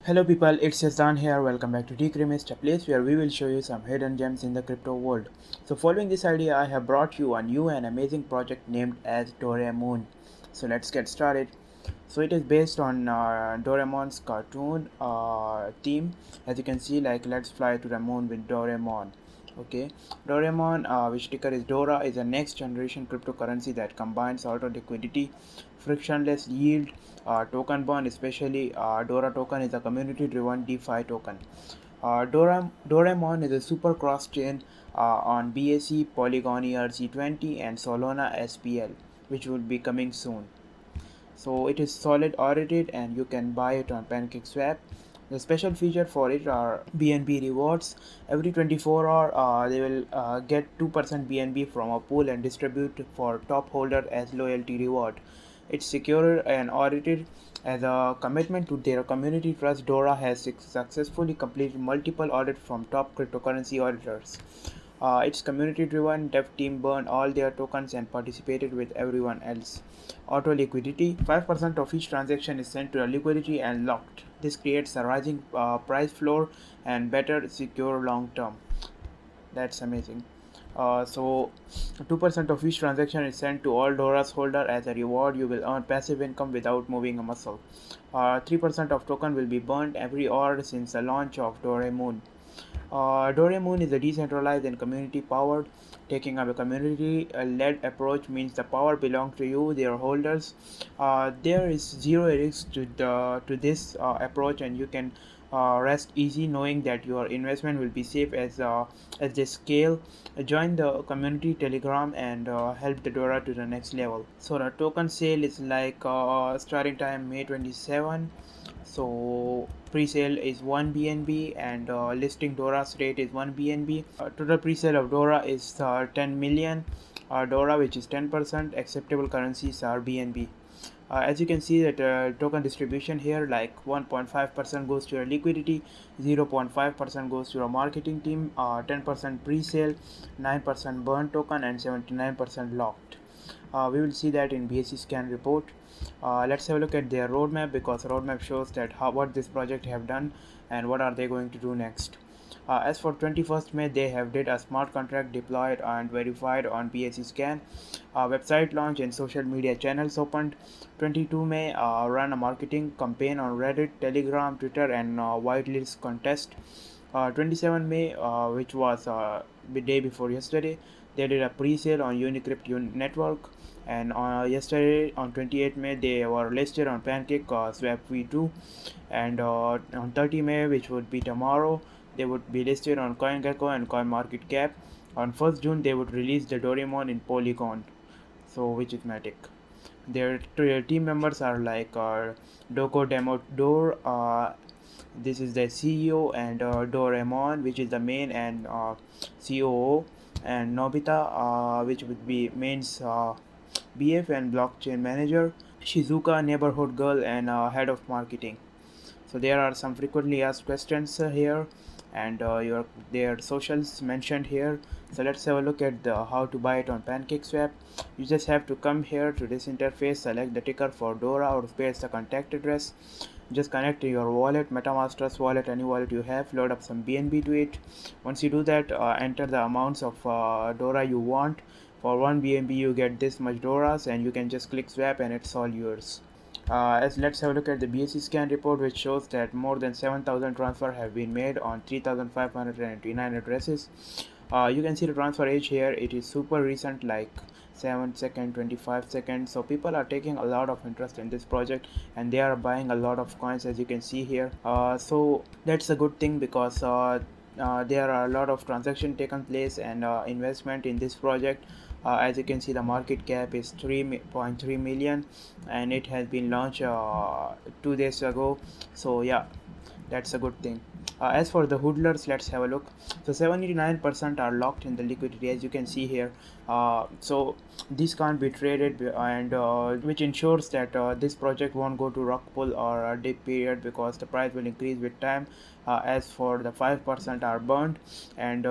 Hello people, it's Yazdan here. Welcome back to Decremist, a place where we will show you some hidden gems in the crypto world. So following this idea, I have brought you a new and amazing project named as Doraemon. So let's get started. So it is based on Doraemon's cartoon theme. As you can see, like let's fly to the moon with Doraemon. Okay, Doraemon, which ticker is Dora, is a next generation cryptocurrency that combines auto liquidity, frictionless yield, token burn. Especially Dora token is a community driven DeFi token. Doraemon is a super cross chain on BAC, Polygon ERC20, and Solana SPL, which will be coming soon. So it is solid audited and you can buy it on PancakeSwap. The special feature for it are BNB rewards. Every 24 hour they will get 2% BNB from a pool and distribute for top holder as loyalty reward. It's secure and audited as a commitment to their community trust. Dora has successfully completed multiple audits from top cryptocurrency auditors. Its community driven dev team burned all their tokens and participated with everyone else. Auto liquidity 5% of each transaction is sent to a liquidity and locked. This creates a rising price floor and better secure long term. That's amazing. So 2% of each transaction is sent to all Dora's holder as a reward. You will earn passive income without moving a muscle. 3% of token will be burned every hour since the launch of Doraemon. Doraemon is a decentralized and community powered. Taking up a community led approach means the power belongs to you, their holders. There is zero risk to this approach, and you can rest easy knowing that your investment will be safe as they scale. Join the community Telegram and help the Dora to the next level. So the token sale is like starting time May 27. So pre-sale is 1 BNB and listing Dora's rate is 1 BNB. Total pre-sale of Dora is 10 million. Dora, which is 10%. Acceptable currencies are BNB. As you can see that token distribution here, like 1.5% goes to your liquidity, 0.5% goes to your marketing team, 10% pre-sale, 9% burn token, and 79% locked. We will see that in BSC scan report. Let's have a look at their roadmap, because roadmap shows that what this project have done and what are they going to do next. As for 21st May, they have did a smart contract deployed and verified on BSC scan. Website launch and social media channels opened. 22 May, run a marketing campaign on Reddit, Telegram, Twitter, and whitelist contest. 27 May, which was the day before yesterday, they did a pre-sale on Unicrypt network, and yesterday on 28 May they were listed on Pancake Swap V2, and on 30 May, which would be tomorrow, they would be listed on CoinGecko and CoinMarketCap. On 1st June they would release the Doraemon in Polygon, so which is Matic. Their team members are like Doko Demodor, this is the CEO, and Doraemon, which is the main and COO, and Nobita, which would be mains BF and blockchain manager, Shizuka, neighborhood girl, and head of marketing. So there are some frequently asked questions here, and their socials mentioned here. So let's have a look at how to buy it on PancakeSwap. You just have to come here to this interface, select the ticker for Dora or paste the contact address. Just connect to your wallet, MetaMask Trust wallet, any wallet you have, load up some BNB to it. Once you do that, enter the amounts of Dora you want. For 1 BNB you get this much Doras, and you can just click swap and it's all yours. As let's have a look at the BSC scan report, which shows that more than 7,000 transfers have been made on 3,589 addresses. You can see the transfer age here. It is super recent, like 7 seconds, 25 seconds. So people are taking a lot of interest in this project, and they are buying a lot of coins, as you can see here. So that's a good thing, because there are a lot of transaction taken place and investment in this project. As you can see, the market cap is 3.3 million, and it has been launched 2 days ago. So yeah, that's a good thing. As for the hodlers, let's have a look. So 79% are locked in the liquidity, as you can see here. So this can't be traded, and which ensures that this project won't go to rug pull or a dip period, because the price will increase with time. As for the 5% are burned, and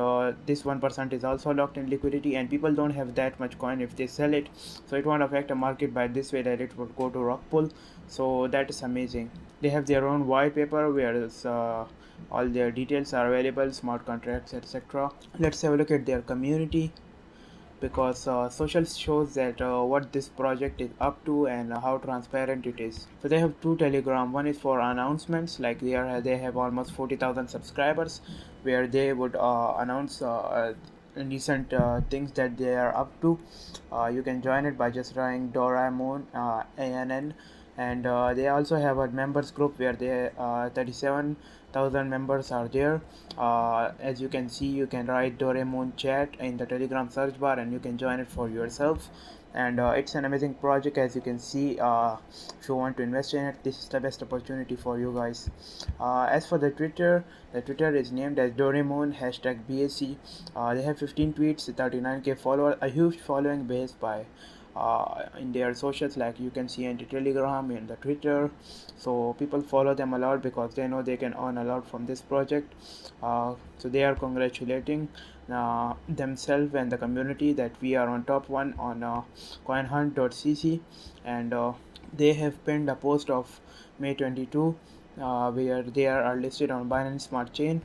this 1% is also locked in liquidity, and people don't have that much coin if they sell it, so it won't affect the market by this way that it would go to rug pull. So that is amazing. They have their own white paper where all their details are available, smart contracts, etc. Let's have a look at their community, because social shows that what this project is up to and how transparent it is. So they have two Telegram. One is for announcements, like they have almost 40,000 subscribers, where they would announce recent things that they are up to. You can join it by just writing Doraemon, ANN. And they also have a members group where they 37,000 members are there. As you can see, you can write Doraemon chat in the Telegram search bar and you can join it for yourself. And it's an amazing project, as you can see. If you want to invest in it, this is the best opportunity for you guys. As for the Twitter is named as Doraemon #BSC. They have 15 tweets, 39k followers, a huge following base by in their socials, like you can see in the Telegram, in the Twitter. So people follow them a lot because they know they can earn a lot from this project. So they are congratulating themselves and the community that we are on top one on coinhunt.cc. And they have pinned a post of May 22, where they are listed on Binance Smart Chain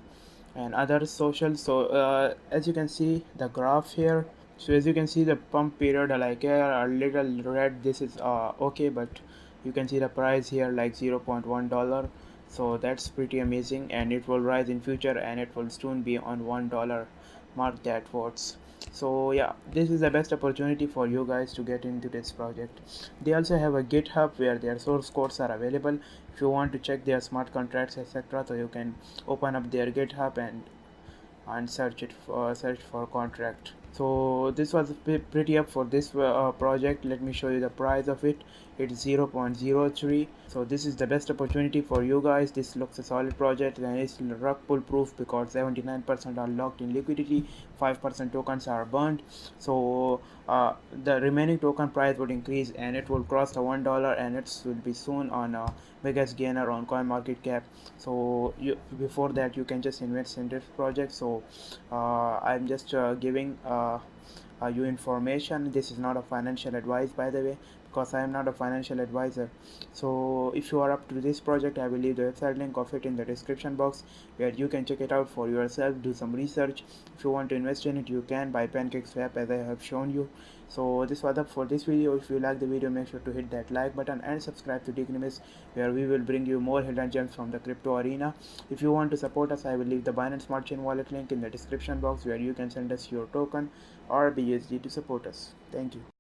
and other socials. So as you can see the graph here, so as you can see the pump period, like here a little red, this is okay, but you can see the price here like $0.1. So that's pretty amazing, and it will rise in future and it will soon be on $1. Mark that words. So yeah, this is the best opportunity for you guys to get into this project. They also have a GitHub where their source codes are available. If you want to check their smart contracts, etc., so you can open up their GitHub and search for contract. So this was pretty up for this project. Let me show you the price of it. It's 0.03. So this is the best opportunity for you guys. This looks a solid project and it's rug pull proof, because 79% are locked in liquidity, 5% tokens are burned. So the remaining token price would increase and it will cross the $1, and it will be soon on biggest gainer on CoinMarketCap. So before that you can just invest in this project. So I'm just giving you information. This is not a financial advice, by the way, because I am not a financial advisor. So if you are up to this project, I will leave the website link of it in the description box, where you can check it out for yourself, do some research. If you want to invest in it, you can buy PancakeSwap as I have shown you. So this was up for this video. If you like the video, make sure to hit that like button and subscribe to Decremis, where we will bring you more hidden gems from the crypto arena. If you want to support us, I will leave the Binance Smart Chain wallet link in the description box, where you can send us your token or BUSD to support us. Thank you.